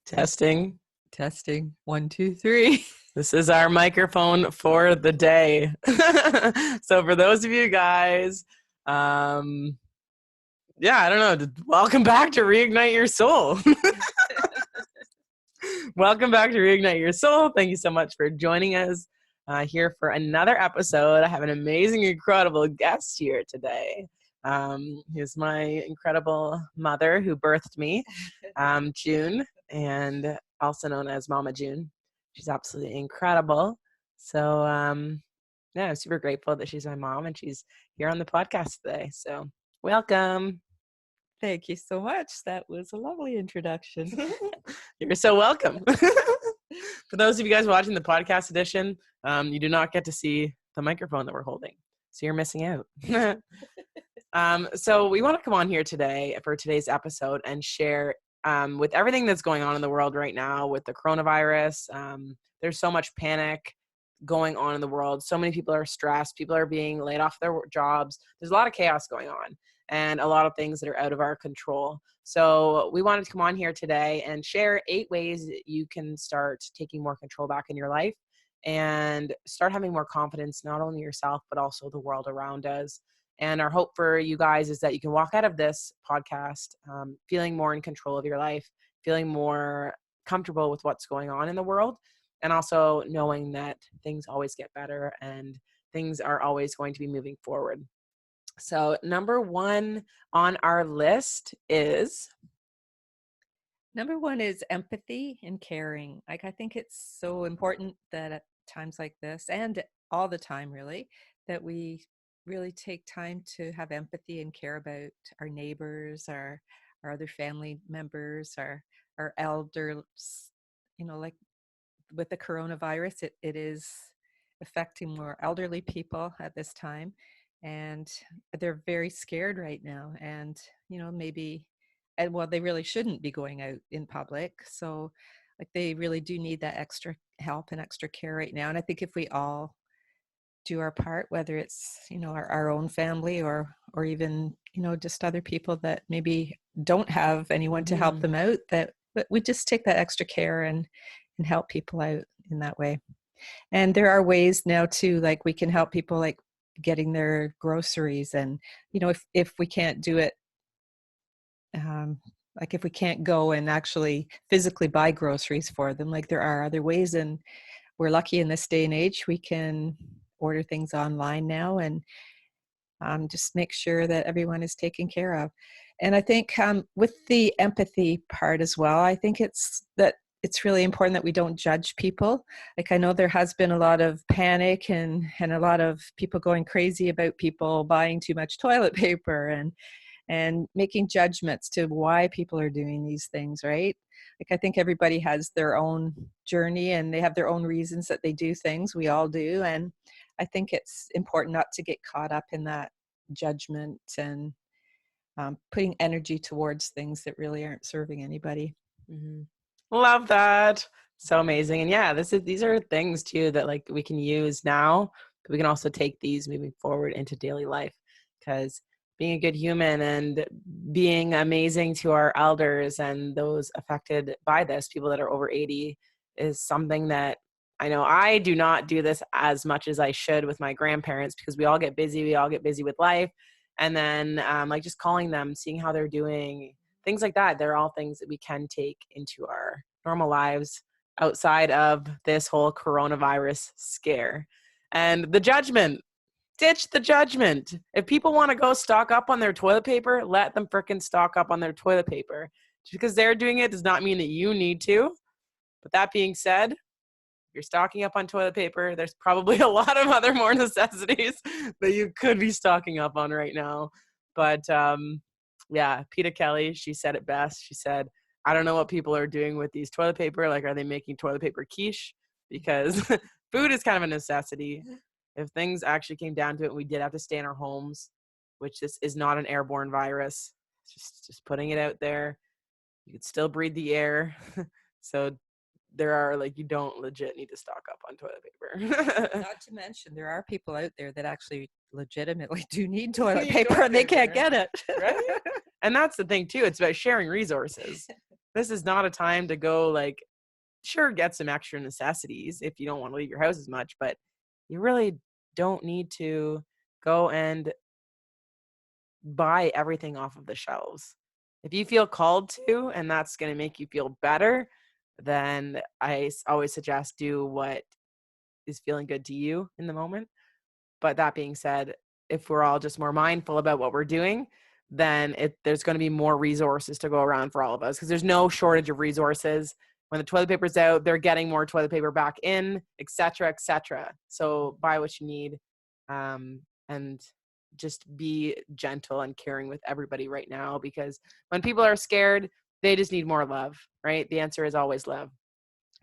Testing. Testing. 1, 2, 3. This is our microphone for the day. So for those of you guys, I don't know. Welcome back to Reignite Your Soul. Welcome back to Reignite Your Soul. Thank you so much for joining us here for another episode. I have an amazing, incredible guest here today. Here's my incredible mother who birthed me, June, and also known as Mama June. She's absolutely incredible. So, I'm super grateful that she's my mom and she's here on the podcast today. So, welcome. Thank you so much. That was a lovely introduction. You're so welcome. For those of you guys watching the podcast edition, you do not get to see the microphone that we're holding. So you're missing out. So we want to come on here today for today's episode and share with everything that's going on in the world right now with the coronavirus. There's so much panic going on in the world. So many people are stressed. People are being laid off their jobs. There's a lot of chaos going on and a lot of things that are out of our control. So we wanted to come on here today and share 8 ways that you can start taking more control back in your life and start having more confidence, not only yourself, but also the world around us. And our hope for you guys is that you can walk out of this podcast feeling more in control of your life, feeling more comfortable with what's going on in the world, and also knowing that things always get better and things are always going to be moving forward. So number 1 on our list is? Number 1 is empathy and caring. I think it's so important that at times like this, and all the time really, that we really take time to have empathy and care about our neighbors, our other family members, our elders. Like with the coronavirus, it is affecting more elderly people at this time. And they're very scared right now. And, they really shouldn't be going out in public. So they really do need that extra help and extra care right now. And I think if we all do our part, whether it's, our own family or even, just other people that maybe don't have anyone to help them out, that we just take that extra care and help people out in that way. And there are ways now too, we can help people getting their groceries, and if we can't do it, if we can't go and actually physically buy groceries for them, there are other ways. And we're lucky in this day and age, we can order things online now and just make sure that everyone is taken care of. And I think with the empathy part as well, I think it's really important that we don't judge people. I know there has been a lot of panic and a lot of people going crazy about people buying too much toilet paper and making judgments to why people are doing these things, right? I think everybody has their own journey and they have their own reasons that they do things. We all do. And I think it's important not to get caught up in that judgment and putting energy towards things that really aren't serving anybody. Mm-hmm. Love that. So amazing. And these are things too that we can use now, but we can also take these moving forward into daily life, because being a good human and being amazing to our elders and those affected by this, people that are over 80, is something that I know I do not do this as much as I should with my grandparents, because we all get busy. We all get busy with life. And then just calling them, seeing how they're doing, things like that. They're all things that we can take into our normal lives outside of this whole coronavirus scare. And the judgment. Ditch the judgment. If people want to go stock up on their toilet paper, let them frickin' stock up on their toilet paper. Just because they're doing it does not mean that you need to. But that being said, if you're stocking up on toilet paper, there's probably a lot of other more necessities that you could be stocking up on right now. But Peter Kelly, she said it best. She said, I don't know what people are doing with these toilet paper. Are they making toilet paper quiche? Because food is kind of a necessity. If things actually came down to it, we did have to stay in our homes, which this is not an airborne virus. Just putting it out there. You could still breathe the air. So there are you don't legit need to stock up on toilet paper. Not to mention, there are people out there that actually legitimately do need toilet paper and they can't get it. Right? And that's the thing too. It's about sharing resources. this is not a time to go like, sure, get some extra necessities if you don't want to leave your house as much, but you really don't need to go and buy everything off of the shelves. If you feel called to, and that's going to make you feel better, then I always suggest do what is feeling good to you in the moment. But that being said, if we're all just more mindful about what we're doing, then there's going to be more resources to go around for all of us, because there's no shortage of resources. When the toilet paper's out, they're getting more toilet paper back in, et cetera, et cetera. So buy what you need, and just be gentle and caring with everybody right now, because when people are scared, they just need more love, right? The answer is always love.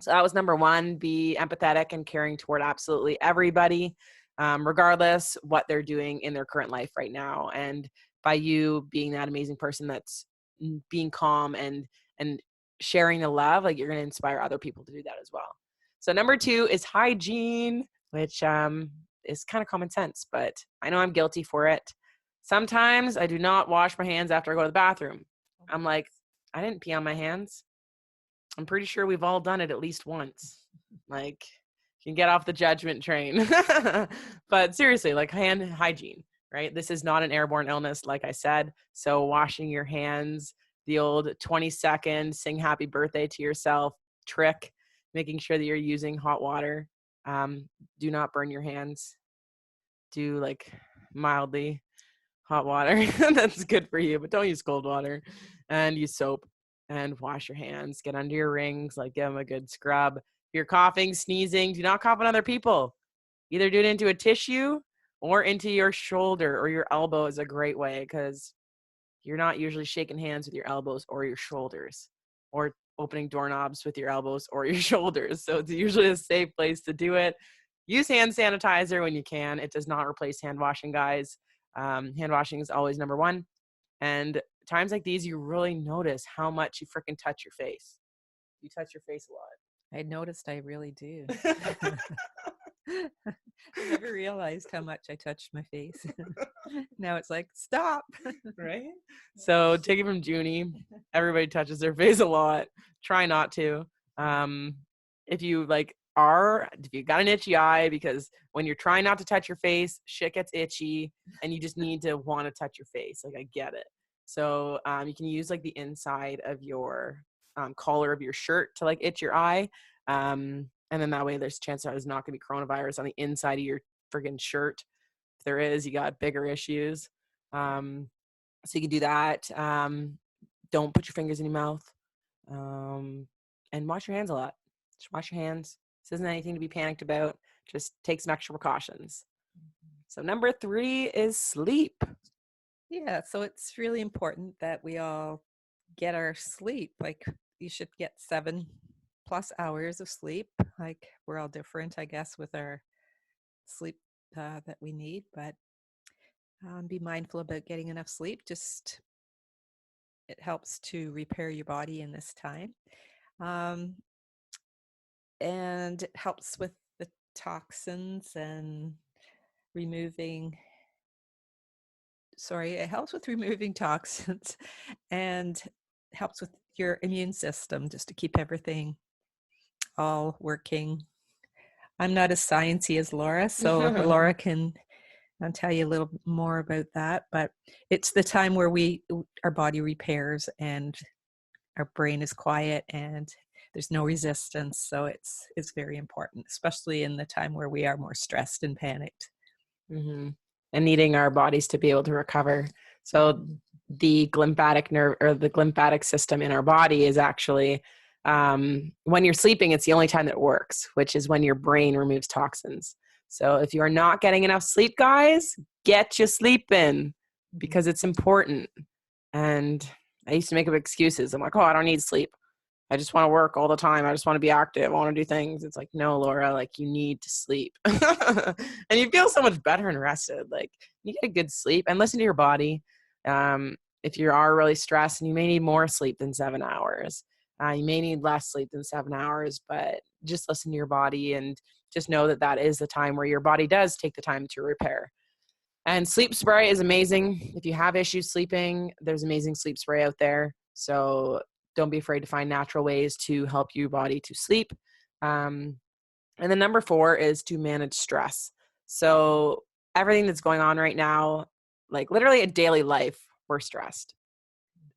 So that was number one, be empathetic and caring toward absolutely everybody, regardless what they're doing in their current life right now. And by you being that amazing person that's being calm and sharing the love, like, you're going to inspire other people to do that as well. So number two is hygiene, which is kind of common sense, but I know I'm guilty for it. Sometimes I do not wash my hands after I go to the bathroom. I'm like, I didn't pee on my hands. I'm pretty sure we've all done it at least once. Like, you can get off the judgment train. But seriously, like, hand hygiene, right? This is not an airborne illness, like I said. So washing your hands, the old 20-second sing happy birthday to yourself trick, making sure that you're using hot water. Do not burn your hands. Do like mildly hot water. That's good for you, but don't use cold water. And use soap and wash your hands. Get under your rings, like, give them a good scrub. If you're coughing, sneezing, do not cough on other people. Either do it into a tissue or into your shoulder or your elbow is a great way, because you're not usually shaking hands with your elbows or your shoulders, or opening doorknobs with your elbows or your shoulders. So it's usually a safe place to do it. Use hand sanitizer when you can. It does not replace hand washing, guys. Hand washing is always number one. And times like these, you really notice how much you freaking touch your face. You touch your face a I noticed I really do. lot. I never realized how much I touched my face. Now it's like, stop. Right? So take it from Junie. Everybody touches their face a lot. Try not to. If you got an itchy eye, because when you're trying not to touch your face, shit gets itchy and you just need to want to touch your face. Like, I get it. So you can use like the inside of your collar of your shirt to like itch your eye. And then that way there's a chance there's not going to be coronavirus on the inside of your friggin' shirt. If there is, you got bigger issues. So you can do that. Don't put your fingers in your mouth. And wash your hands a lot. Just wash your hands. This isn't anything to be panicked about. Just take some extra precautions. So number 3 is sleep. Yeah, so it's really important that we all get our sleep. Like, you should get 7+ hours of sleep. Like, we're all different, I guess, with our sleep that we need, but be mindful about getting enough sleep. Just, it helps to repair your body in this time. And it helps with the toxins and it helps with removing toxins and helps with your immune system, just to keep everything all working. I'm not as sciencey as Laura, so Laura can tell you a little more about that, but it's the time where our body repairs and our brain is quiet and there's no resistance. So it's very important, especially in the time where we are more stressed and panicked. Mm-hmm. And needing our bodies to be able to recover. So the glymphatic nerve, or the glymphatic system in our body, is actually, when you're sleeping, it's the only time that it works, which is when your brain removes toxins. So if you are not getting enough sleep, guys, get you sleeping, because it's important. And I used to make up excuses. I'm like, oh, I don't need sleep. I just want to work all the time. I just want to be active. I want to do things. It's like, no, Laura, like, you need to sleep. And you feel so much better and rested. Like, you get a good sleep and listen to your body. If you are really stressed, and you may need more sleep than 7 hours, you may need less sleep than 7 hours, but just listen to your body and just know that that is the time where your body does take the time to repair. And sleep spray is amazing. If you have issues sleeping, there's amazing sleep spray out there. So don't be afraid to find natural ways to help your body to sleep. And then number 4 is to manage stress. So everything that's going on right now, like literally a daily life, we're stressed.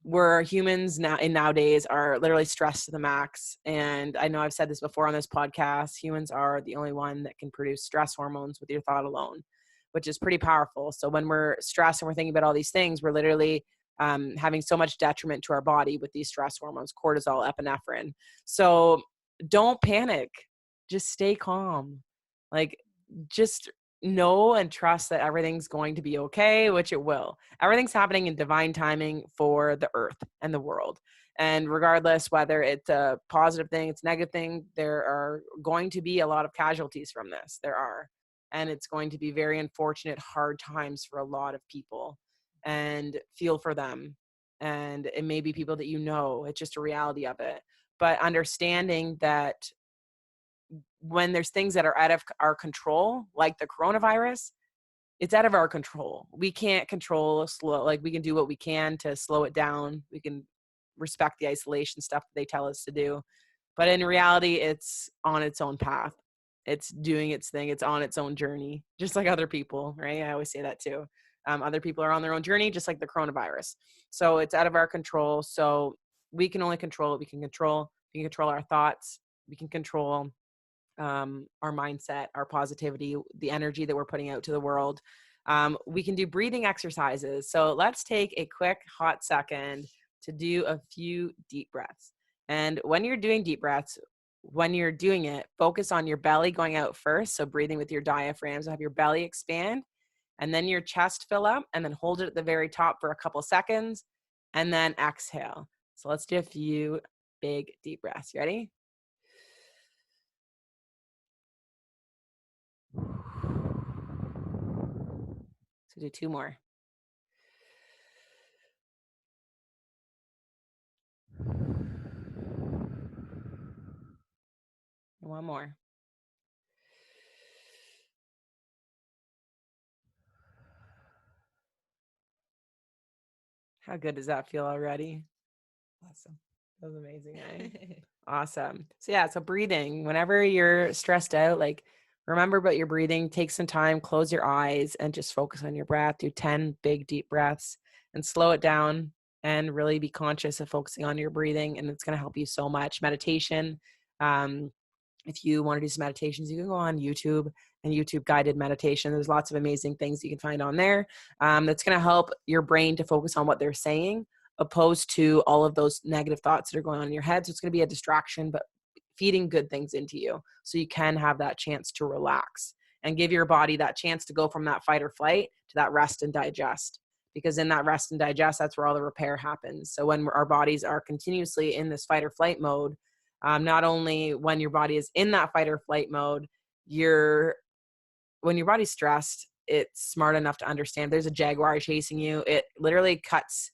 We're humans now in nowadays are literally stressed to the max. And I know I've said this before on this podcast, humans are the only one that can produce stress hormones with your thought alone, which is pretty powerful. So when we're stressed and we're thinking about all these things, we're literally having so much detriment to our body with these stress hormones, cortisol, epinephrine. So don't panic. Just stay calm. Like, just know and trust that everything's going to be okay, which it will. Everything's happening in divine timing for the earth and the world. And regardless whether it's a positive thing, it's a negative thing, there are going to be a lot of casualties from this. There are. And it's going to be very unfortunate, hard times for a lot of people. And feel for them. And it may be people that you know. It's just a reality of it. But understanding that when there's things that are out of our control, like the coronavirus, it's out of our control. We can't control slow, like we can do what we can to slow it down. We can respect the isolation stuff that they tell us to do. But in reality, it's on its own path. It's doing its thing. It's on its own journey, just like other people, right? I always say that too. Other people are on their own journey, just like the coronavirus. So it's out of our control. So we can only control what we can control. We can control our thoughts. We can control our mindset, our positivity, the energy that we're putting out to the world. We can do breathing exercises. So let's take a quick hot second to do a few deep breaths. And when you're doing deep breaths, when you're doing it, focus on your belly going out first. So breathing with your diaphragm, so have your belly expand and then your chest fill up and then hold it at the very top for a couple seconds and then exhale. So let's do a few big deep breaths. You ready? So do 2 more. And 1 more. How good does that feel already? Awesome. That was amazing, eh? Awesome. So yeah, so breathing, whenever you're stressed out, like remember about your breathing, take some time, close your eyes and just focus on your breath. Do 10 big deep breaths and slow it down and really be conscious of focusing on your breathing. And it's going to help you so much. Meditation. If you want to do some meditations, you can go on YouTube and YouTube guided meditation. There's lots of amazing things you can find on there. That's going to help your brain to focus on what they're saying, opposed to all of those negative thoughts that are going on in your head. So it's going to be a distraction, but feeding good things into you so you can have that chance to relax and give your body that chance to go from that fight or flight to that rest and digest. Because in that rest and digest, that's where all the repair happens. So when our bodies are continuously in this fight or flight mode, not only when your body is in that fight or flight mode, when your body's stressed, it's smart enough to understand there's a jaguar chasing you. It literally cuts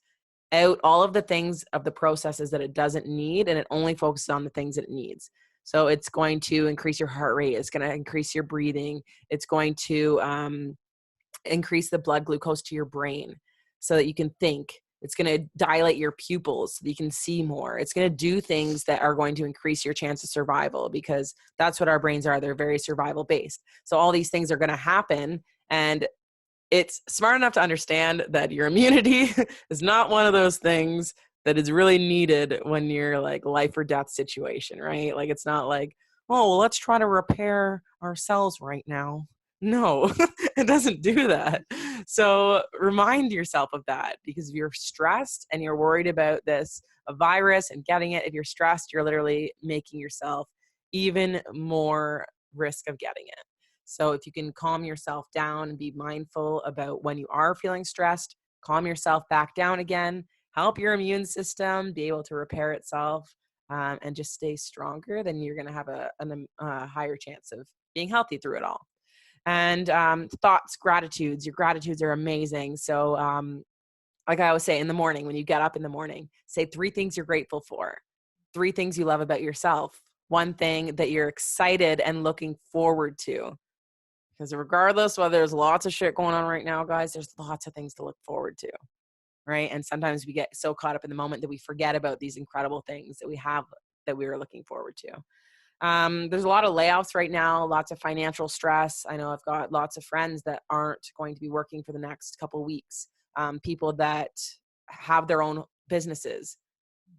out all of the things of the processes that it doesn't need, and it only focuses on the things that it needs. So it's going to increase your heart rate. It's going to increase your breathing. It's going to increase the blood glucose to your brain so that you can think. It's going to dilate your pupils so that you can see more. It's going to do things that are going to increase your chance of survival, because that's what our brains are. They're very survival based. So all these things are going to happen, and it's smart enough to understand that your immunity is not one of those things that is really needed when you're like life or death situation, right? Like it's not like, oh, well, let's try to repair our cells right now. No, it doesn't do that. So remind yourself of that, because if you're stressed and you're worried about this a virus and getting it, if you're stressed, you're literally making yourself even more risk of getting it. So if you can calm yourself down and be mindful about when you are feeling stressed, calm yourself back down again, help your immune system be able to repair itself, and just stay stronger, then you're going to have a higher chance of being healthy through it all. And thoughts, gratitudes. Your gratitudes are amazing. So like I always say, in the morning, when you get up in the morning, say 3 things you're grateful for, 3 things you love about yourself, 1 thing that you're excited and looking forward to. Because regardless whether there's lots of shit going on right now, guys, there's lots of things to look forward to. right? And sometimes we get so caught up in the moment that we forget about these incredible things that we have that we were looking forward to. There's a lot of layoffs right now, lots of financial stress. I know I've got lots of friends that aren't going to be working for the next couple of weeks. People that have their own businesses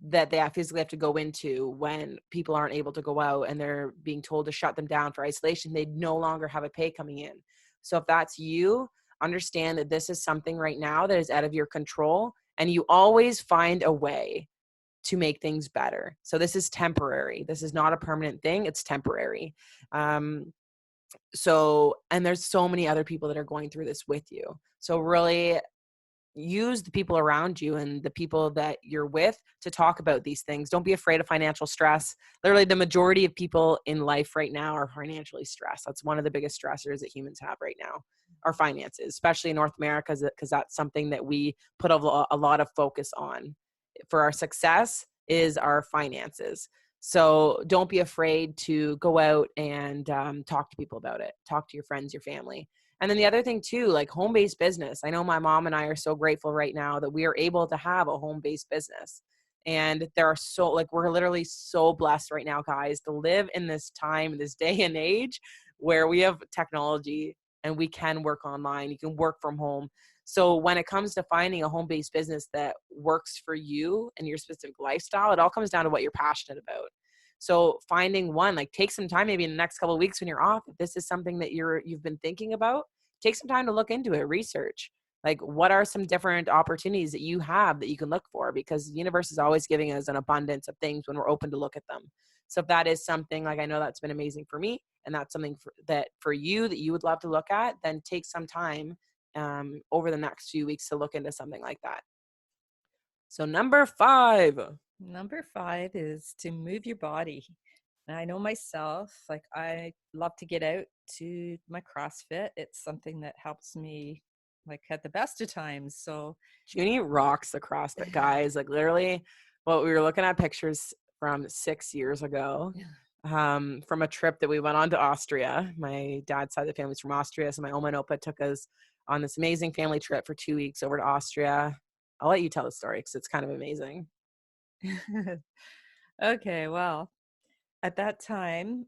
that they physically have to go into when people aren't able to go out and they're being told to shut them down for isolation. They no longer have a pay coming in. So if that's you, understand that this is something right now that is out of your control, and you always find a way to make things better. So this is temporary. This is not a permanent thing. It's temporary. And there's so many other people that are going through this with you. So really use the people around you and the people that you're with to talk about these things. Don't be afraid of financial stress. Literally, the majority of people in life right now are financially stressed. That's one of the biggest stressors that humans have right now, our finances, especially in North America, because that's something that we put a lot of focus on. For our success is our finances. So don't be afraid to go out and talk to people about it. Talk to your friends, your family. And then the other thing too, like home-based business. I know my mom and I are so grateful right now that we are able to have a home-based business. And there are we're literally so blessed right now, guys, to live in this time, this day and age where we have technology and we can work online. You can work from home. So when it comes to finding a home-based business that works for you and your specific lifestyle, it all comes down to what you're passionate about. So finding one, like take some time, maybe in the next couple of weeks when you're off, if this is something that you've been thinking about, take some time to look into it, research. Like what are some different opportunities that you have that you can look for? Because the universe is always giving us an abundance of things when we're open to look at them. So if that is something, like I know that's been amazing for me, and that's something for you that you would love to look at, then take some time over the next few weeks to look into something like that. So number 5. Number 5 is to move your body. And I know myself, like I love to get out to my CrossFit. It's something that helps me like at the best of times. So Junie rocks the CrossFit, guys. Like literally what we were looking at pictures from 6 years ago, from a trip that we went on to Austria. My dad's side of the family's from Austria. So my Oma and Opa took us on this amazing family trip for 2 weeks over to Austria. I'll let you tell the story because it's kind of amazing. Okay, well, at that time,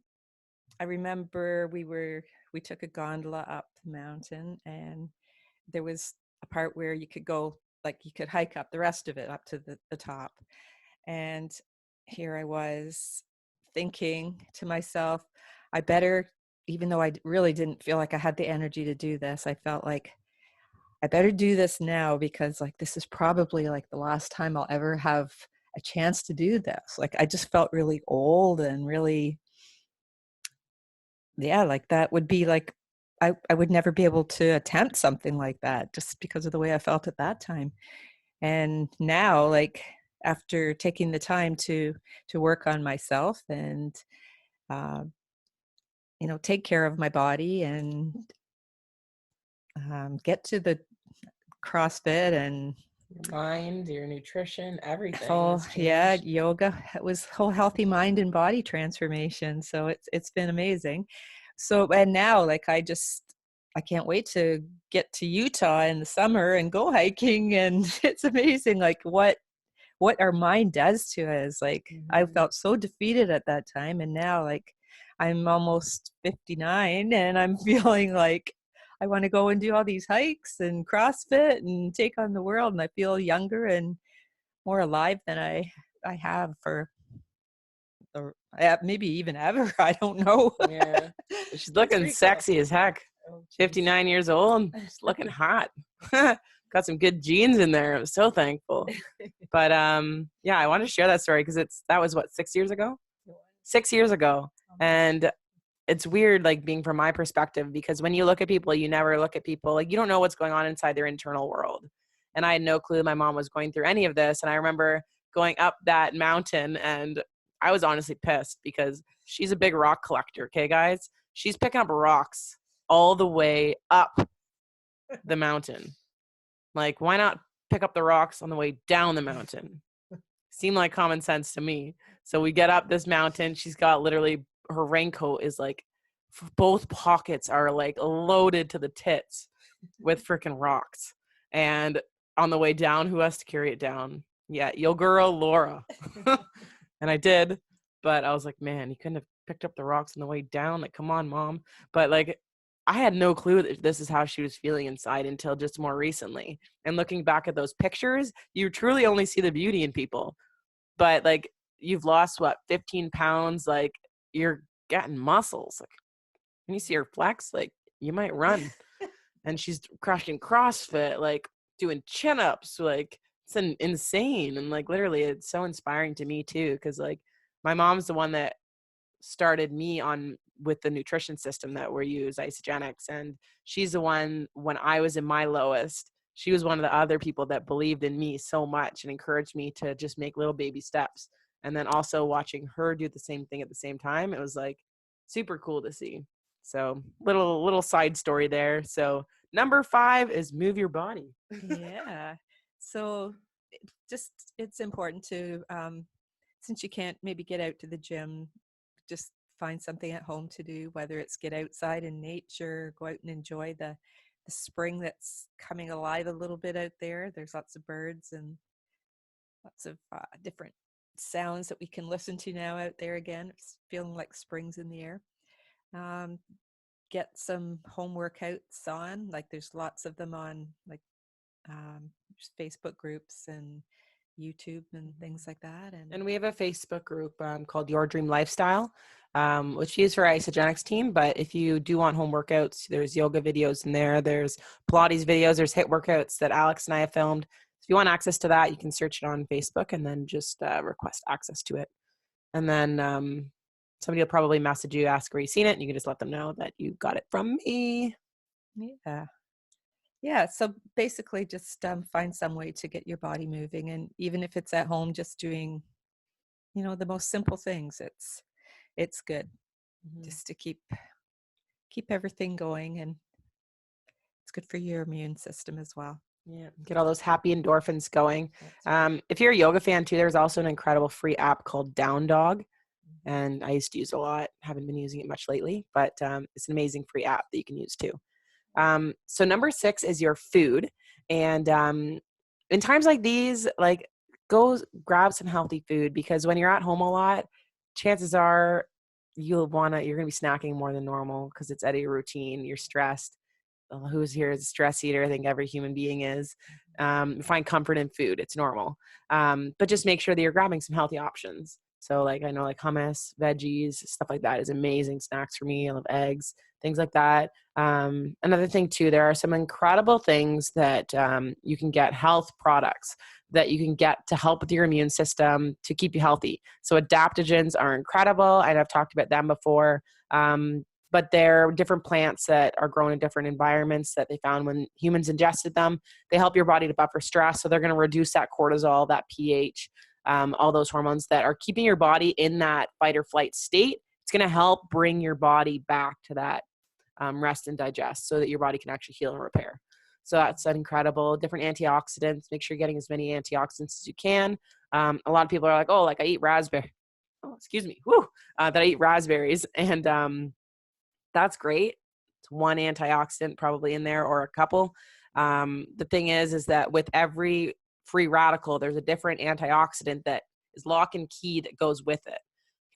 I remember we took a gondola up the mountain, and there was a part where you could go, like you could hike up the rest of it up to the top. And here I was thinking to myself, I better, even though I really didn't feel like I had the energy to do this, I felt like I better do this now because like this is probably like the last time I'll ever have a chance to do this. Like I just felt really old and really, yeah, like that would be like I would never be able to attempt something like that just because of the way I felt at that time. And now, like after taking the time to work on myself and uh, take care of my body and get to the CrossFit and Your mind, your nutrition, everything whole, has yeah, changed. yoga. It was whole healthy mind and body transformation. So it's been amazing. So and now like I can't wait to get to Utah in the summer and go hiking, and it's amazing like what our mind does to us. Like I felt so defeated at that time, and now like I'm almost 59 and I'm feeling like I want to go and do all these hikes and CrossFit and take on the world, and I feel younger and more alive than I have for the maybe even ever. I don't know. Yeah. She's It's looking pretty cool. sexy as heck. Oh, geez. 59 years old. She's looking hot. Got some good genes in there. I'm so thankful. But yeah, I wanted to share that story because that was what, 6 years ago? 6 years ago. And it's weird, like being from my perspective, because when you look at people, you never look at people like you don't know what's going on inside their internal world. And I had no clue my mom was going through any of this. And I remember going up that mountain, and I was honestly pissed because she's a big rock collector. Okay, guys, she's picking up rocks all the way up the mountain. Like, why not pick up the rocks on the way down the mountain? Seemed like common sense to me. So we get up this mountain. She's got literally her raincoat is like both pockets are like loaded to the tits with freaking rocks. And on the way down, who has to carry it down? Yeah, your girl, Laura. And I did, but I was like, man, you couldn't have picked up the rocks on the way down. Like, come on, mom. But like, I had no clue that this is how she was feeling inside until just more recently. And looking back at those pictures, you truly only see the beauty in people. But like, you've lost what, 15 pounds? Like, you're getting muscles. Like, when you see her flex, like, you might run. And she's crushing CrossFit, like doing chin-ups, like it's insane. And like literally it's so inspiring to me too, because like my mom's the one that started me on with the nutrition system that we use, isogenics, and she's the one when I was in my lowest, she was one of the other people that believed in me so much and encouraged me to just make little baby steps. And then also watching her do the same thing at the same time, it was like super cool to see. So little side story there. So number 5 is move your body. Yeah. So it's important to, since you can't maybe get out to the gym, just find something at home to do, whether it's get outside in nature, go out and enjoy the spring that's coming alive a little bit out there. There's lots of birds and lots of different sounds that we can listen to now out there again. It's feeling like spring's in the air. Um, get some home workouts on, like there's lots of them on like Facebook groups and YouTube and things like that. And we have a Facebook group called Your Dream Lifestyle, which we use for our Isogenics team. But if you do want home workouts, there's yoga videos in there. There's Pilates videos. There's HIIT workouts that Alex and I have filmed. If you want access to that, you can search it on Facebook and then just request access to it. And then somebody will probably message you, ask where you've seen it, and you can just let them know that you got it from me. Yeah. Yeah. So basically just find some way to get your body moving. And even if it's at home, just doing, the most simple things, it's good just to keep everything going, and it's good for your immune system as well. Yeah, get all those happy endorphins going. If you're a yoga fan too, there's also an incredible free app called Down Dog, and I used to use it a lot. Haven't been using it much lately, but it's an amazing free app that you can use too. So number 6 is your food, and in times like these, like go grab some healthy food, because when you're at home a lot, chances are you're gonna be snacking more than normal because it's out of your routine. You're stressed. Who's here is a stress eater? I think every human being is. Find comfort in food. It's normal. But just make sure that you're grabbing some healthy options. So like, I know like hummus, veggies, stuff like that is amazing snacks for me. I love eggs, things like that. Another thing too, there are some incredible things that you can get, health products that you can get to help with your immune system to keep you healthy. So adaptogens are incredible, and I've talked about them before. But they're different plants that are grown in different environments that they found when humans ingested them. They help your body to buffer stress. So they're going to reduce that cortisol, that pH, all those hormones that are keeping your body in that fight or flight state. It's going to help bring your body back to that rest and digest so that your body can actually heal and repair. So that's an incredible. Different antioxidants. Make sure you're getting as many antioxidants as you can. A lot of people are like, oh, like I eat raspberry. Oh, excuse me. Woo. That I eat raspberries. And that's great. It's one antioxidant probably in there or a couple. The thing is that with every free radical, there's a different antioxidant that is lock and key that goes with it.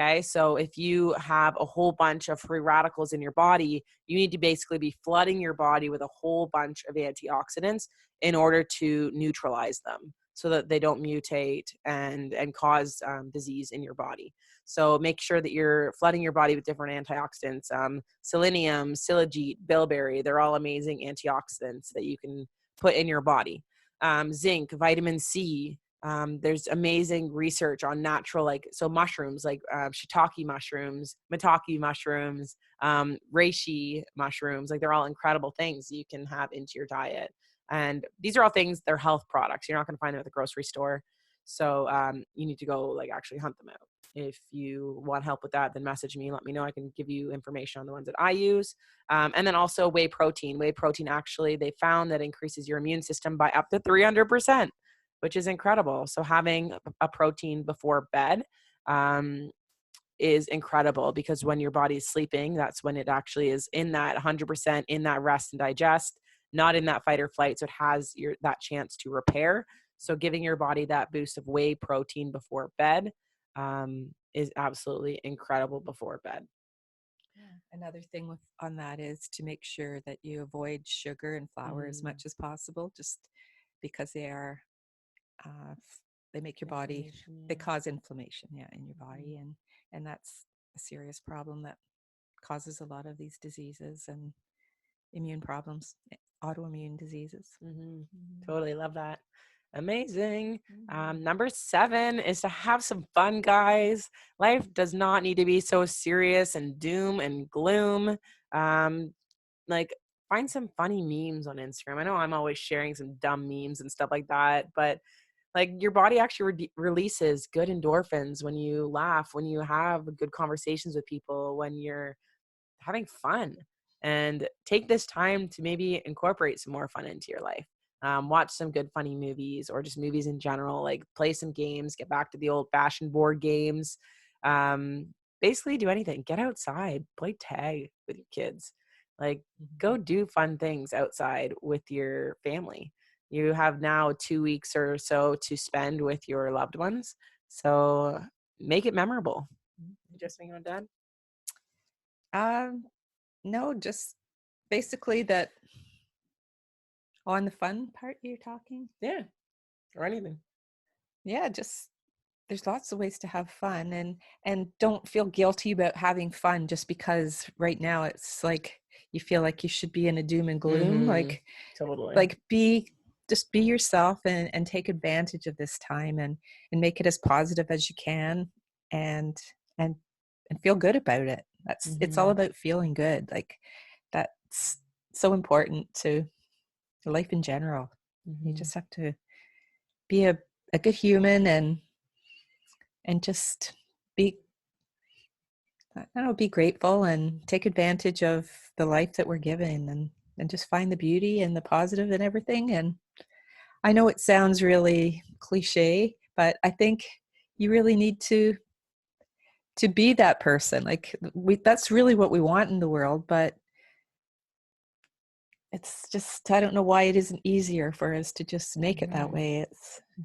Okay. So if you have a whole bunch of free radicals in your body, you need to basically be flooding your body with a whole bunch of antioxidants in order to neutralize them so that they don't mutate and cause disease in your body. So make sure that you're flooding your body with different antioxidants. Selenium, silagite, bilberry, they're all amazing antioxidants that you can put in your body. Zinc, vitamin C. There's amazing research on natural, so mushrooms, like shiitake mushrooms, maitake mushrooms, reishi mushrooms, like they're all incredible things you can have into your diet. And these are all things, they're health products. You're not going to find them at the grocery store. So you need to go actually hunt them out. If you want help with that, then message me, let me know. I can give you information on the ones that I use. And then also whey protein. Whey protein, actually, they found that increases your immune system by up to 300%, which is incredible. So having a protein before bed is incredible, because when your body is sleeping, that's when it actually is in that 100% in that rest and digest. not in that fight or flight. So it has that chance to repair. So giving your body that boost of whey protein before bed is absolutely incredible before bed. Another thing on that is to make sure that you avoid sugar and flour as much as possible, just because uh, they make your body, they cause inflammation, in your body, and that's a serious problem that causes a lot of these diseases and immune problems, autoimmune diseases. Totally love that. Amazing. Number 7 is to have some fun, guys. Life does not need to be so serious and doom and gloom. Like, find some funny memes on Instagram. I know I'm always sharing some dumb memes and stuff like that, but like your body actually releases good endorphins when you laugh, when you have good conversations with people, when you're having fun. And take this time to maybe incorporate some more fun into your life. Watch some good funny movies, or just movies in general, like play some games, get back to the old fashioned board games. Basically do anything. Get outside, play tag with your kids. Like, go do fun things outside with your family. You have now 2 weeks or so to spend with your loved ones. So make it memorable. Just think on Dad? No, just basically that on the fun part you're talking. Yeah. Or anything. Yeah, just there's lots of ways to have fun, and don't feel guilty about having fun just because right now it's like you feel like you should be in a doom and gloom. Totally. Just be yourself and take advantage of this time and make it as positive as you can, and and feel good about it. It's all about feeling good. Like, that's so important to life in general. You just have to be a good human and just be, I don't know, be grateful and take advantage of the life that we're given, and just find the beauty and the positive in everything. And I know it sounds really cliche, but I think you really need to be that person. Like, that's really what we want in the world, but it's just, I don't know why it isn't easier for us to just make it that way.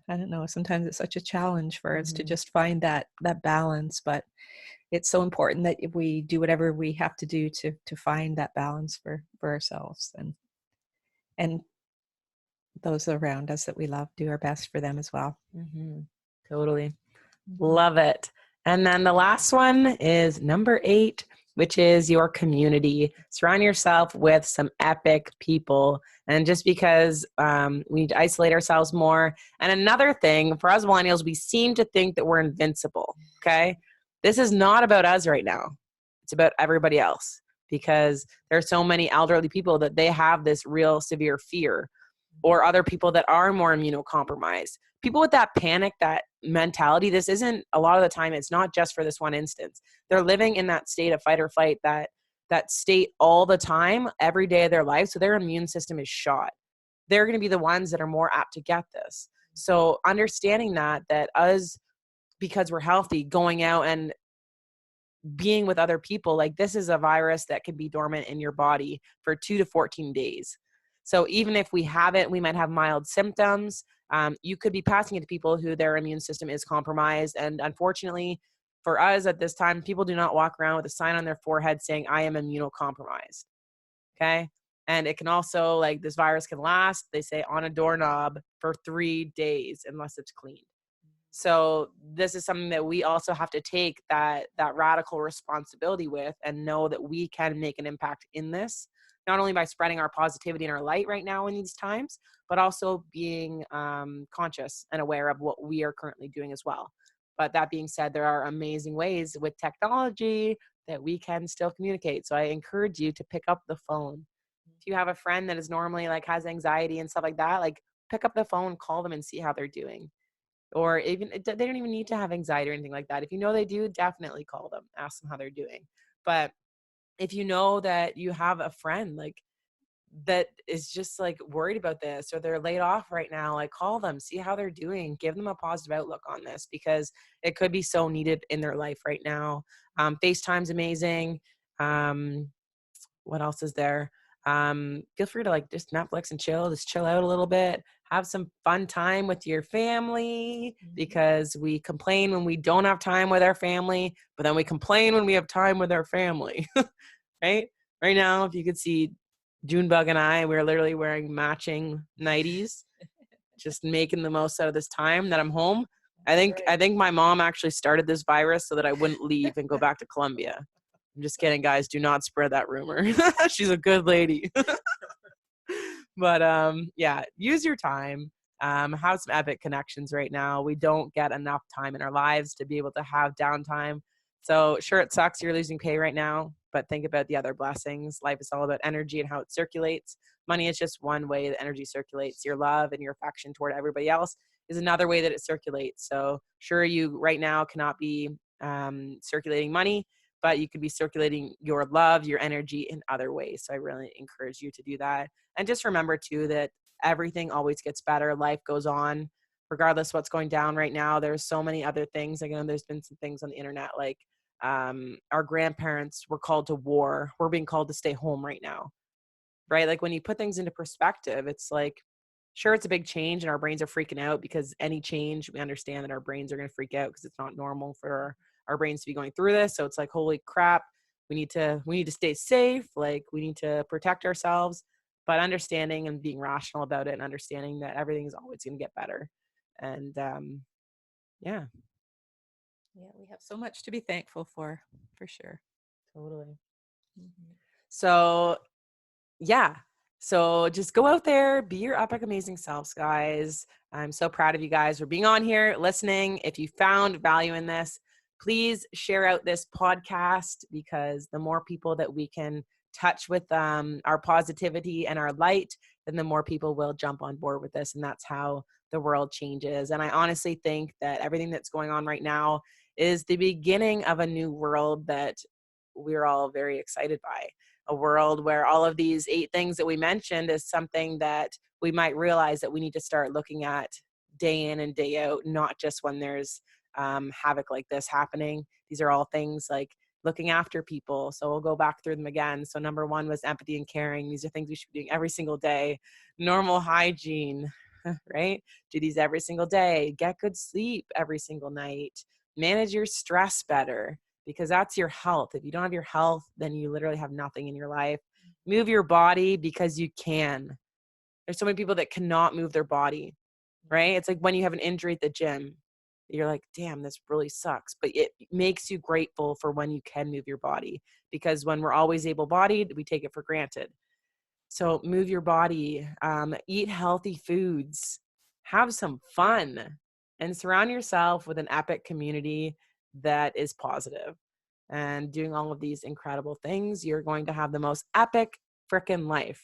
I don't know, sometimes it's such a challenge for us to just find that balance, but it's so important that we do whatever we have to do to find that balance for ourselves, and those around us that we love, do our best for them as well. Totally. Love it. And then the last one is number 8, which is your community. Surround yourself with some epic people. And just because we need to isolate ourselves more. And another thing, for us millennials, we seem to think that we're invincible. Okay. This is not about us right now. It's about everybody else, because there are so many elderly people that they have this real severe fear, or other people that are more immunocompromised. People with that panic, that mentality, this isn't, a lot of the time, it's not just for this one instance. They're living in that state of fight or flight, that state all the time, every day of their life. So their immune system is shot. They're going to be the ones that are more apt to get this. So understanding that us, because we're healthy, going out and being with other people, like, this is a virus that can be dormant in your body for 2 to 14 days. So even if we have it, we might have mild symptoms. You could be passing it to people who their immune system is compromised. And unfortunately for us at this time, people do not walk around with a sign on their forehead saying, I am immunocompromised. Okay. And it can also, like, this virus can last, they say, on a doorknob for 3 days unless it's cleaned. So this is something that we also have to take that radical responsibility with, and know that we can make an impact in this, not only by spreading our positivity and our light right now in these times, but also being conscious and aware of what we are currently doing as well. But that being said, there are amazing ways with technology that we can still communicate. So I encourage you to pick up the phone. If you have a friend that is normally, like, has anxiety and stuff like that, like, pick up the phone, call them and see how they're doing. Or even, they don't even need to have anxiety or anything like that. If you know they do, definitely call them, ask them how they're doing. But if you know that you have a friend, like, that is just, like, worried about this, or they're laid off right now, like, call them, see how they're doing, give them a positive outlook on this, because it could be so needed in their life right now. FaceTime's amazing. What else is there? feel free to like just Netflix and just chill out a little bit, have some fun time with your family, because we complain when we don't have time with our family, but then we complain when we have time with our family, right? Right now, if you could see Junebug and I, we're literally wearing matching nighties, just making the most out of this time that I'm home. I think my mom actually started this virus so that I wouldn't leave and go back to Colombia. I'm just kidding, guys. Do not spread that rumor. She's a good lady. But yeah, use your time. Have some epic connections right now. We don't get enough time in our lives to be able to have downtime. So sure, it sucks you're losing pay right now, but think about the other blessings. Life is all about energy and how it circulates. Money is just one way that energy circulates. Your love and your affection toward everybody else is another way that it circulates. So sure, you right now cannot be circulating money, but you could be circulating your love, your energy in other ways. So I really encourage you to do that. And just remember too that everything always gets better. Life goes on, regardless what's going down right now. There's so many other things. Again, there's been some things on the internet like our grandparents were called to war. We're being called to stay home right now, right? Like when you put things into perspective, it's like, sure, it's a big change and our brains are freaking out because any change, we understand that our brains are going to freak out because it's not normal for our brains to be going through this. So it's like, holy crap, we need to stay safe. Like we need to protect ourselves, but understanding and being rational about it and understanding that everything is always going to get better. And yeah, Yeah, we have so much to be thankful for sure. totally. So yeah. So just go out there, be your epic, amazing selves, guys. I'm so proud of you guys for being on here, listening. If you found value in this, please share out this podcast, because the more people that we can touch with our positivity and our light, then the more people will jump on board with this. And that's how the world changes. And I honestly think that everything that's going on right now is the beginning of a new world that we're all very excited by. A world where all of these 8 things that we mentioned is something that we might realize that we need to start looking at day in and day out, not just when there's havoc like this happening. These are all things like looking after people. So we'll go back through them again. So number 1 was empathy and caring. These are things we should be doing every single day. Normal hygiene, right? Do these every single day. Get good sleep every single night. Manage your stress better, because that's your health. If you don't have your health, then you literally have nothing in your life. Move your body because you can. There's so many people that cannot move their body, right? It's like when you have an injury at the gym, you're like, damn, this really sucks. But it makes you grateful for when you can move your body, because when we're always able-bodied, we take it for granted. So move your body, eat healthy foods, have some fun, and surround yourself with an epic community that is positive. And doing all of these incredible things, you're going to have the most epic freaking life.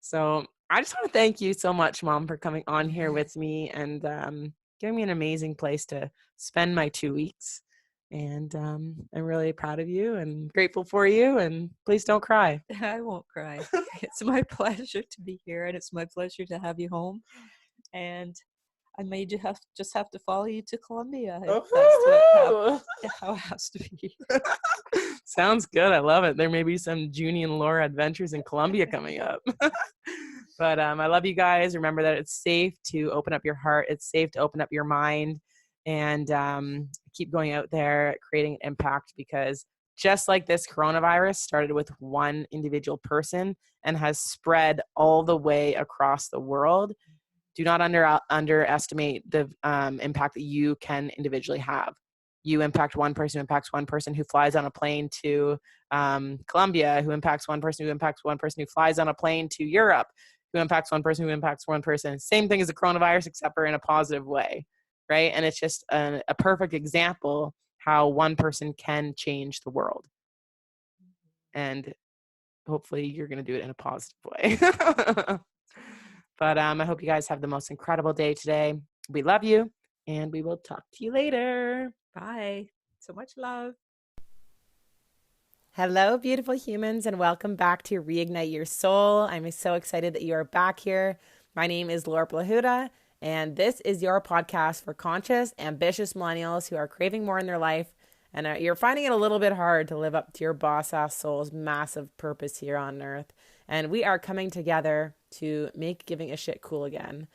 So I just want to thank you so much, Mom, for coming on here with me and giving me an amazing place to spend my 2 weeks. And I'm really proud of you and grateful for you. And please don't cry. I won't cry. It's my pleasure to be here, and it's my pleasure to have you home. And I may just have to follow you to Colombia if that's how it has to be. Sounds good. I love it. There may be some Junie and Laura adventures in Colombia coming up. But I love you guys. Remember that it's safe to open up your heart. It's safe to open up your mind, and keep going out there, creating an impact, because just like this coronavirus started with one individual person and has spread all the way across the world, do not underestimate the impact that you can individually have. You impact one person who impacts one person who flies on a plane to Colombia, who impacts one person who impacts one person who flies on a plane to Europe, who impacts one person who impacts one person. Same thing as the coronavirus, except for in a positive way, right? And it's just a perfect example how one person can change the world. And hopefully you're going to do it in a positive way. But I hope you guys have the most incredible day today. We love you, and we will talk to you later. Bye. So much love. Hello, beautiful humans, and welcome back to Reignite Your Soul. I'm so excited that you are back here. My name is Laura Plahuta, and this is your podcast for conscious, ambitious millennials who are craving more in their life And you're finding it a little bit hard to live up to your boss ass soul's massive purpose here on earth. And we are coming together to make giving a shit cool again.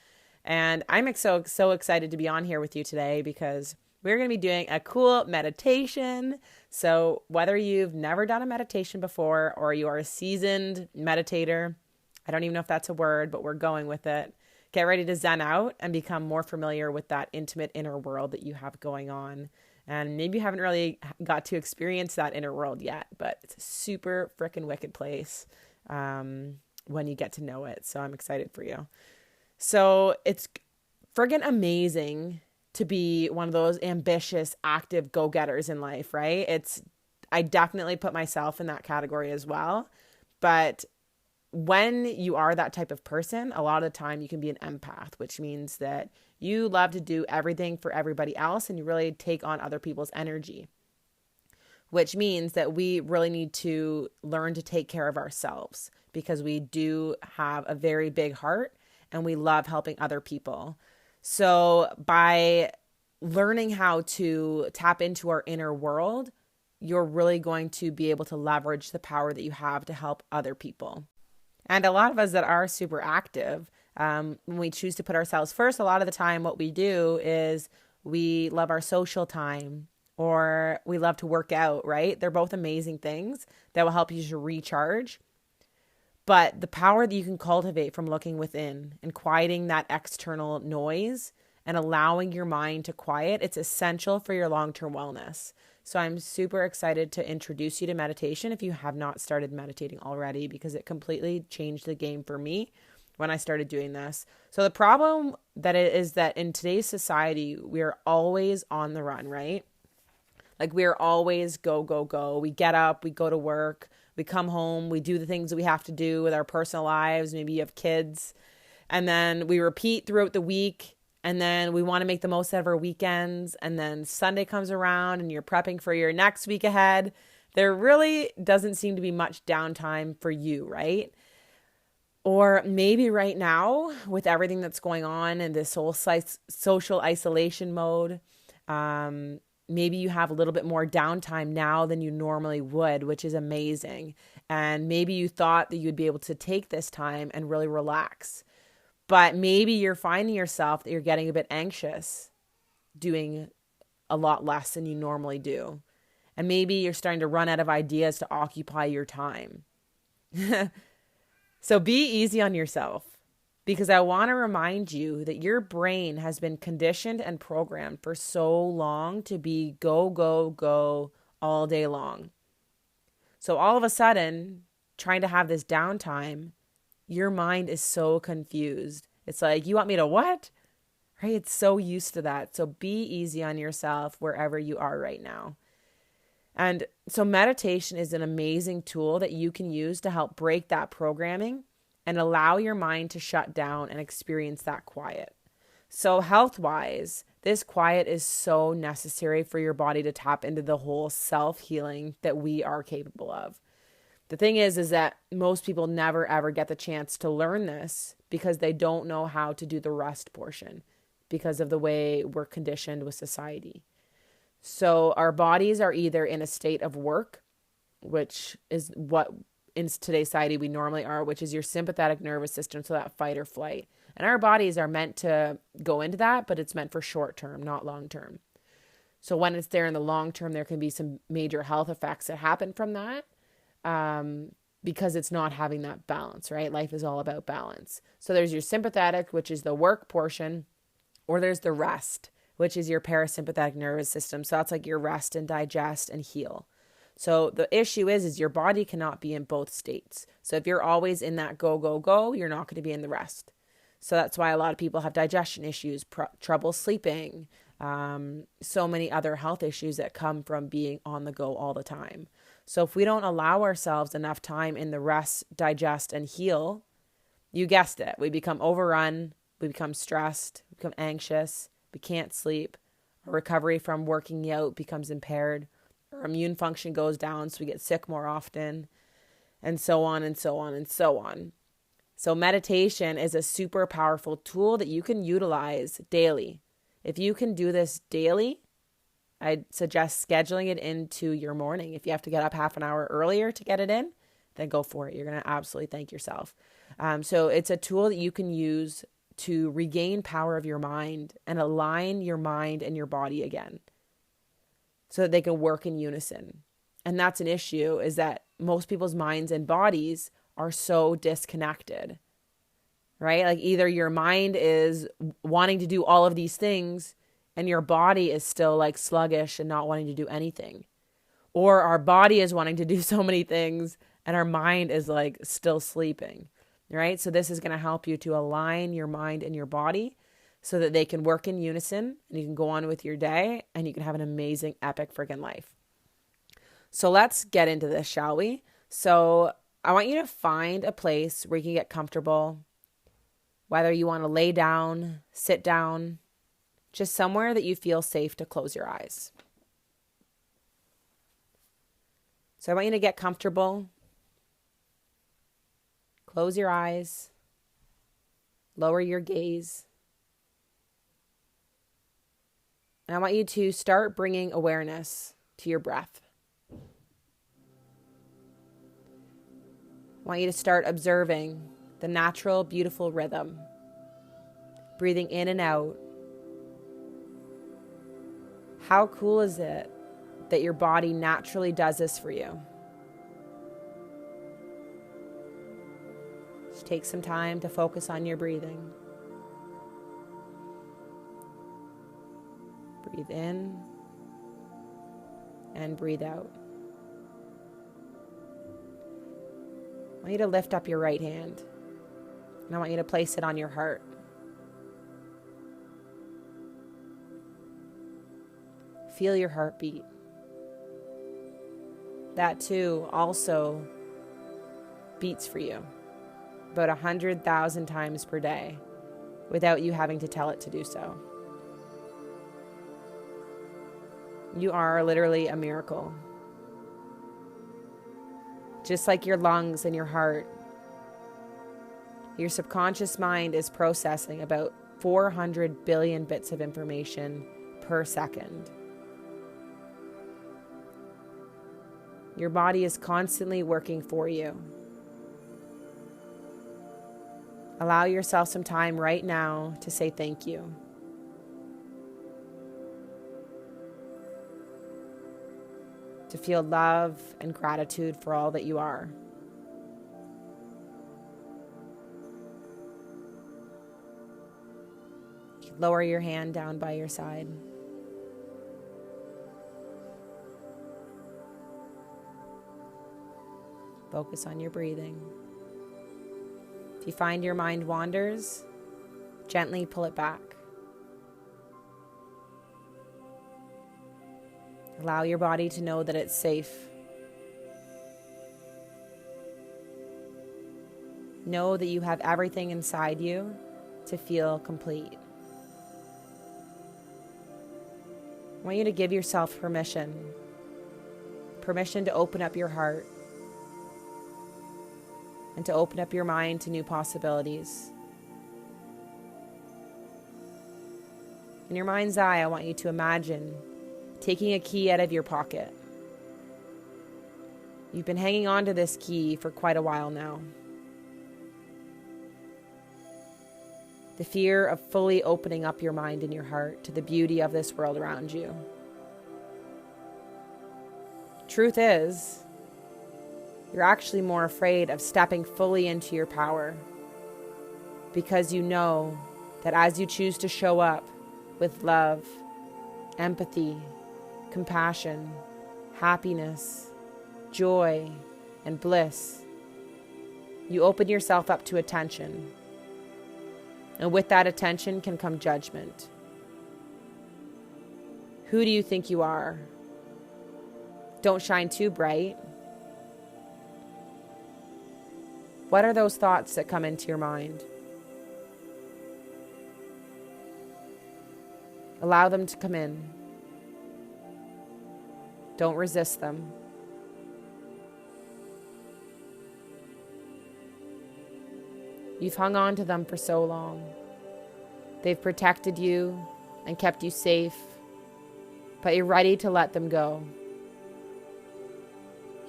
And I'm so excited to be on here with you today because we're going to be doing a cool meditation. So whether you've never done a meditation before or you are a seasoned meditator, I don't even know if that's a word, but we're going with it. Get ready to zen out and become more familiar with that intimate inner world that you have going on. And maybe you haven't really got to experience that inner world yet, but it's a super freaking wicked place when you get to know it. So I'm excited for you. So it's friggin' amazing to be one of those ambitious, active go-getters in life, right? I definitely put myself in that category as well. But when you are that type of person, a lot of the time you can be an empath, which means that you love to do everything for everybody else and you really take on other people's energy, which means that we really need to learn to take care of ourselves because we do have a very big heart and we love helping other people. So by learning how to tap into our inner world, you're really going to be able to leverage the power that you have to help other people. And a lot of us that are super active, when we choose to put ourselves first, a lot of the time what we do is we love our social time or we love to work out, right? They're both amazing things that will help you to recharge. But the power that you can cultivate from looking within and quieting that external noise and allowing your mind to quiet, it's essential for your long-term wellness. So I'm super excited to introduce you to meditation if you have not started meditating already, because it completely changed the game for me when I started doing this. So the problem that it is that in today's society, we are always on the run, right? Like we are always go, go, go. We get up, we go to work, we come home, we do the things that we have to do with our personal lives. Maybe you have kids, and then we repeat throughout the week. And then we want to make the most out of our weekends. And then Sunday comes around and you're prepping for your next week ahead. There really doesn't seem to be much downtime for you, right? Or maybe right now with everything that's going on in this whole social isolation mode, maybe you have a little bit more downtime now than you normally would, which is amazing. And maybe you thought that you'd be able to take this time and really relax. But maybe you're finding yourself that you're getting a bit anxious, doing a lot less than you normally do. And maybe you're starting to run out of ideas to occupy your time. So be easy on yourself, because I want to remind you that your brain has been conditioned and programmed for so long to be go, go, go all day long. So all of a sudden, trying to have this downtime, your mind is so confused. It's like, you want me to what? Right? It's so used to that. So be easy on yourself wherever you are right now. And so meditation is an amazing tool that you can use to help break that programming and allow your mind to shut down and experience that quiet. So health-wise, this quiet is so necessary for your body to tap into the whole self-healing that we are capable of. The thing is that most people never ever get the chance to learn this because they don't know how to do the rest portion because of the way we're conditioned with society. So our bodies are either in a state of work, which is what in today's society we normally are, which is your sympathetic nervous system, so that fight or flight. And our bodies are meant to go into that, but it's meant for short term, not long term. So when it's there in the long term, there can be some major health effects that happen from that. Because it's not having that balance, right? Life is all about balance. So there's your sympathetic, which is the work portion, or there's the rest, which is your parasympathetic nervous system. So that's like your rest and digest and heal. So the issue is your body cannot be in both states. So if you're always in that go, go, go, you're not going to be in the rest. So that's why a lot of people have digestion issues, trouble sleeping, so many other health issues that come from being on the go all the time. So if we don't allow ourselves enough time in the rest, digest, and heal, you guessed it, we become overrun, we become stressed, we become anxious, we can't sleep, our recovery from working out becomes impaired, our immune function goes down, so we get sick more often, and so on and so on and so on. So meditation is a super powerful tool that you can utilize daily. If you can do this daily, I'd suggest scheduling it into your morning. If you have to get up half an hour earlier to get it in, then go for it. You're going to absolutely thank yourself. So it's a tool that you can use to regain power of your mind and align your mind and your body again so that they can work in unison. And that's an issue, is that most people's minds and bodies are so disconnected, right? Like either your mind is wanting to do all of these things and your body is still like sluggish and not wanting to do anything. Or our body is wanting to do so many things and our mind is like still sleeping, right? So this is going to help you to align your mind and your body so that they can work in unison and you can go on with your day and you can have an amazing, epic freaking life. So let's get into this, shall we? So I want you to find a place where you can get comfortable, whether you want to lay down, sit down, just somewhere that you feel safe to close your eyes. So I want you to get comfortable. Close your eyes. Lower your gaze. And I want you to start bringing awareness to your breath. I want you to start observing the natural, beautiful rhythm. Breathing in and out. How cool is it that your body naturally does this for you? Just take some time to focus on your breathing. Breathe in and breathe out. I want you to lift up your right hand, and I want you to place it on your heart. Feel your heartbeat. That too also beats for you about 100,000 times per day without you having to tell it to do so. You are literally a miracle. Just like your lungs and your heart, your subconscious mind is processing about 400 billion bits of information per second. Your body is constantly working for you. Allow yourself some time right now to say thank you. To feel love and gratitude for all that you are. Lower your hand down by your side. Focus on your breathing. If you find your mind wanders, gently pull it back. Allow your body to know that it's safe. Know that you have everything inside you to feel complete. I want you to give yourself permission to open up your heart and to open up your mind to new possibilities. In your mind's eye, I want you to imagine taking a key out of your pocket. You've been hanging on to this key for quite a while now. The fear of fully opening up your mind and your heart to the beauty of this world around you. Truth is, you're actually more afraid of stepping fully into your power because you know that as you choose to show up with love, empathy, compassion, happiness, joy, and bliss, you open yourself up to attention. And with that attention can come judgment. Who do you think you are? Don't shine too bright. What are those thoughts that come into your mind? Allow them to come in. Don't resist them. You've hung on to them for so long. They've protected you and kept you safe. but you're ready to let them go.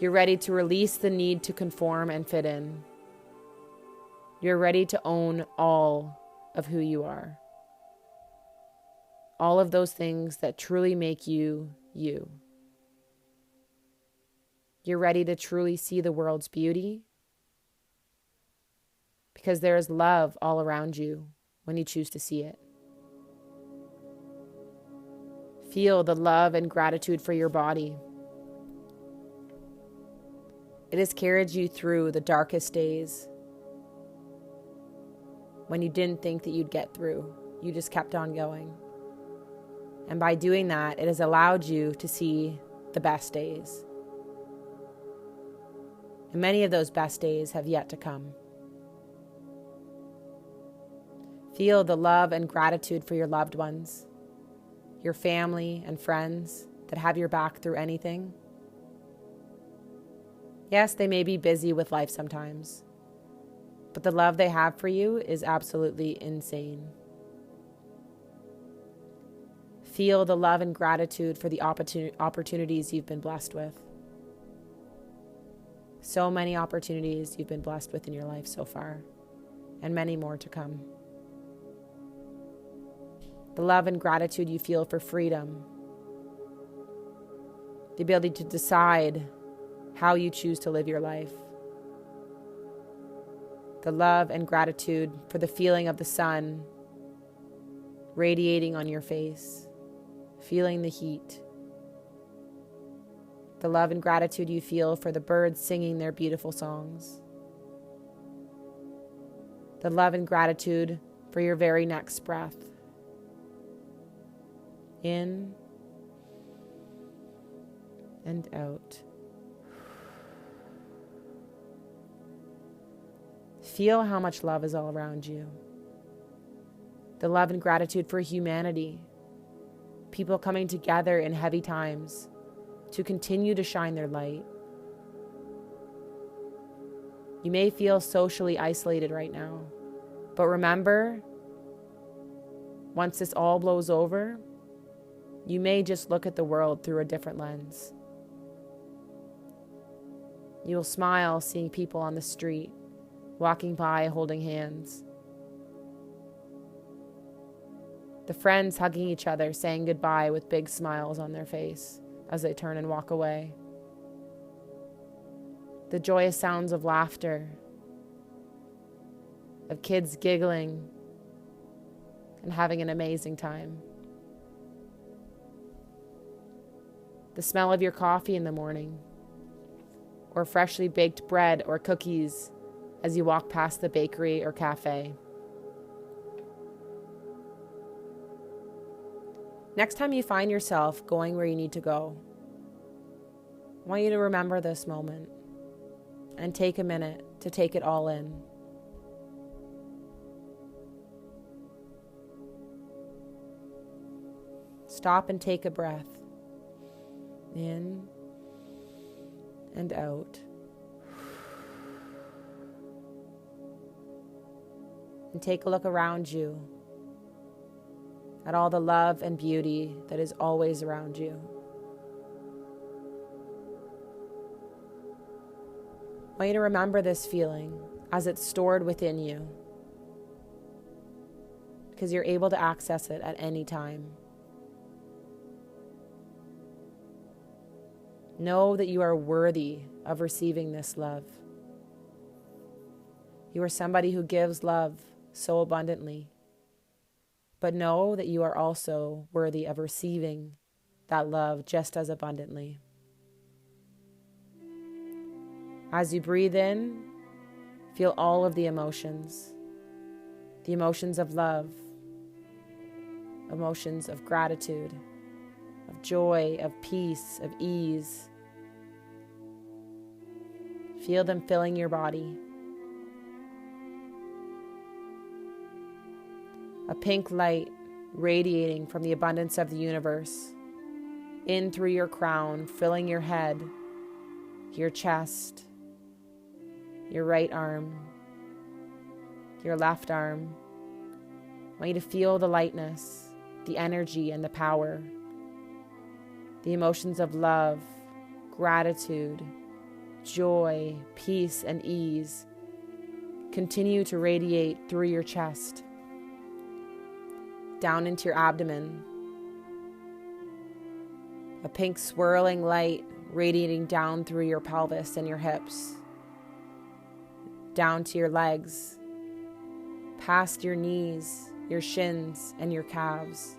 You're ready to release the need to conform and fit in. You're ready to own all of who you are. All of those things that truly make you, you. You're ready to truly see the world's beauty because there is love all around you when you choose to see it. Feel the love and gratitude for your body. It has carried you through the darkest days when you didn't think that you'd get through. You just kept on going. And by doing that, it has allowed you to see the best days. And many of those best days have yet to come. Feel the love and gratitude for your loved ones, your family and friends that have your back through anything. Yes, they may be busy with life sometimes, but the love they have for you is absolutely insane. Feel the love and gratitude for the opportunities you've been blessed with. So many opportunities you've been blessed with in your life so far, and many more to come. The love and gratitude you feel for freedom, the ability to decide how you choose to live your life. The love and gratitude for the feeling of the sun radiating on your face, feeling the heat. The love and gratitude you feel for the birds singing their beautiful songs. The love and gratitude for your very next breath. In and out. Feel how much love is all around you. The love and gratitude for humanity. People coming together in heavy times to continue to shine their light. You may feel socially isolated right now, but remember, once this all blows over, you may just look at the world through a different lens. You will smile seeing people on the street, walking by holding hands. The friends hugging each other, saying goodbye with big smiles on their face as they turn and walk away. The joyous sounds of laughter, of kids giggling and having an amazing time. The smell of your coffee in the morning, or freshly baked bread or cookies as you walk past the bakery or cafe. Next time you find yourself going where you need to go, I want you to remember this moment and take a minute to take it all in. Stop and take a breath. In and out. And take a look around you at all the love and beauty that is always around you. I want you to remember this feeling as it's stored within you, because you're able to access it at any time. Know that you are worthy of receiving this love. You are somebody who gives love so abundantly. But know that you are also worthy of receiving that love just as abundantly. As you breathe in, feel all of the emotions of love, emotions of gratitude, of joy, of peace, of ease. Feel them filling your body. A pink light radiating from the abundance of the universe, in through your crown, filling your head, your chest, your right arm, your left arm. I want you to feel the lightness, the energy, and the power the emotions of love, gratitude, joy, peace, and ease continue to radiate through your chest, down into your abdomen. A pink swirling light radiating down through your pelvis and your hips, down to your legs, past your knees, your shins, and your calves,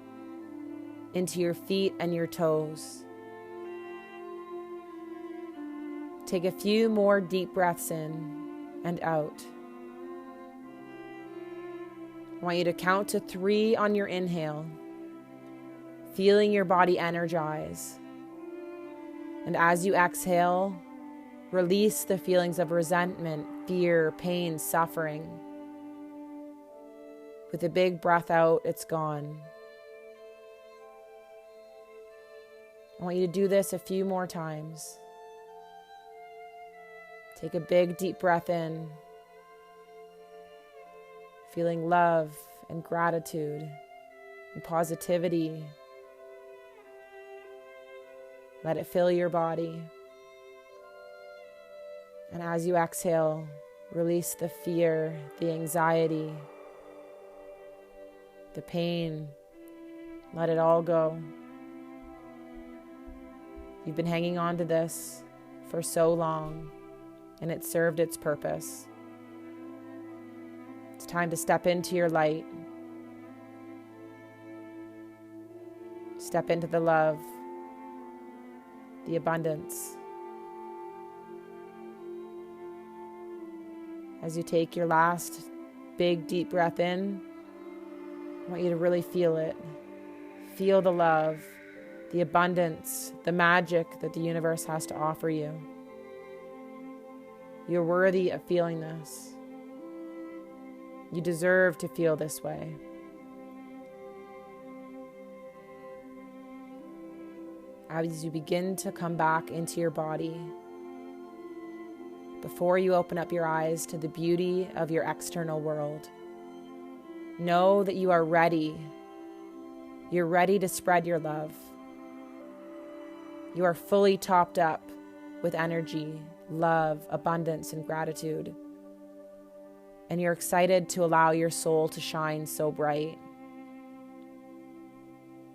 into your feet and your toes. Take a few more deep breaths in and out. I want you to count to 3 on your inhale, feeling your body energize. And as you exhale, release the feelings of resentment, fear, pain, suffering. With a big breath out, it's gone. I want you to do this a few more times. Take a big deep breath in, feeling love and gratitude and positivity. Let it fill your body. And as you exhale, release the fear, the anxiety, the pain. Let it all go. You've been hanging on to this for so long, and it served its purpose. It's time to step into your light. Step into the love, the abundance. As you take your last big deep breath in, I want you to really feel it. Feel the love, the abundance, the magic that the universe has to offer you. You're worthy of feeling this. You deserve to feel this way. As you begin to come back into your body, before you open up your eyes to the beauty of your external world, know that you are ready. You're ready to spread your love. You are fully topped up with energy, love, abundance, and gratitude. And you're excited to allow your soul to shine so bright.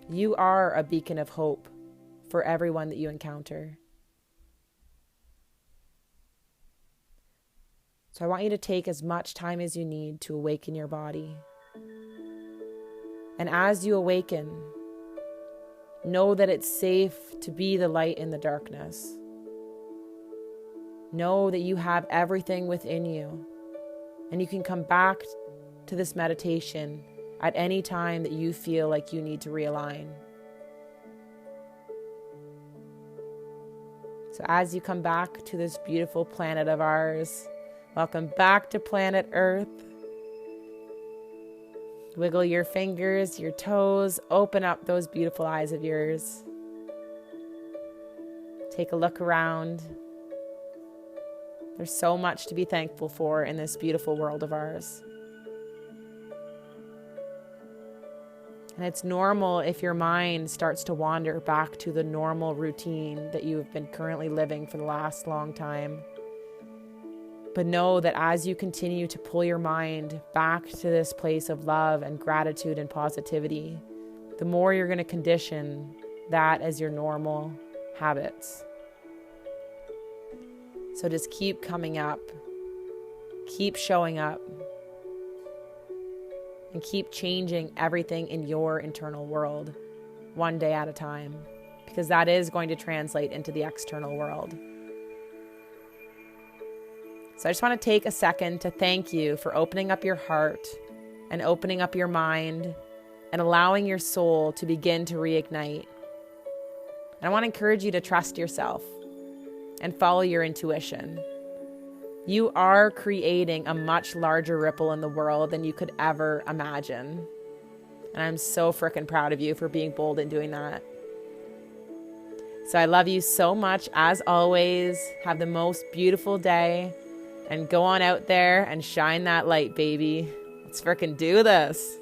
You are a beacon of hope for everyone that you encounter. So I want you to take as much time as you need to awaken your body. And as you awaken, know that it's safe to be the light in the darkness. Know that you have everything within you, and you can come back to this meditation at any time that you feel like you need to realign. So as you come back to this beautiful planet of ours, welcome back to planet Earth. Wiggle your fingers, your toes, open up those beautiful eyes of yours. Take a look around. There's so much to be thankful for in this beautiful world of ours. And it's normal if your mind starts to wander back to the normal routine that you've been currently living for the last long time. But know that as you continue to pull your mind back to this place of love and gratitude and positivity, the more you're going to condition that as your normal habits. So just keep coming up, keep showing up, and keep changing everything in your internal world one day at a time, because that is going to translate into the external world. So I just want to take a second to thank you for opening up your heart and opening up your mind and allowing your soul to begin to reignite. And I want to encourage you to trust yourself and follow your intuition. You are creating a much larger ripple in the world than you could ever imagine. And I'm so freaking proud of you for being bold in doing that. So I love you so much. As always, have the most beautiful day and go on out there and shine that light, baby. Let's freaking do this.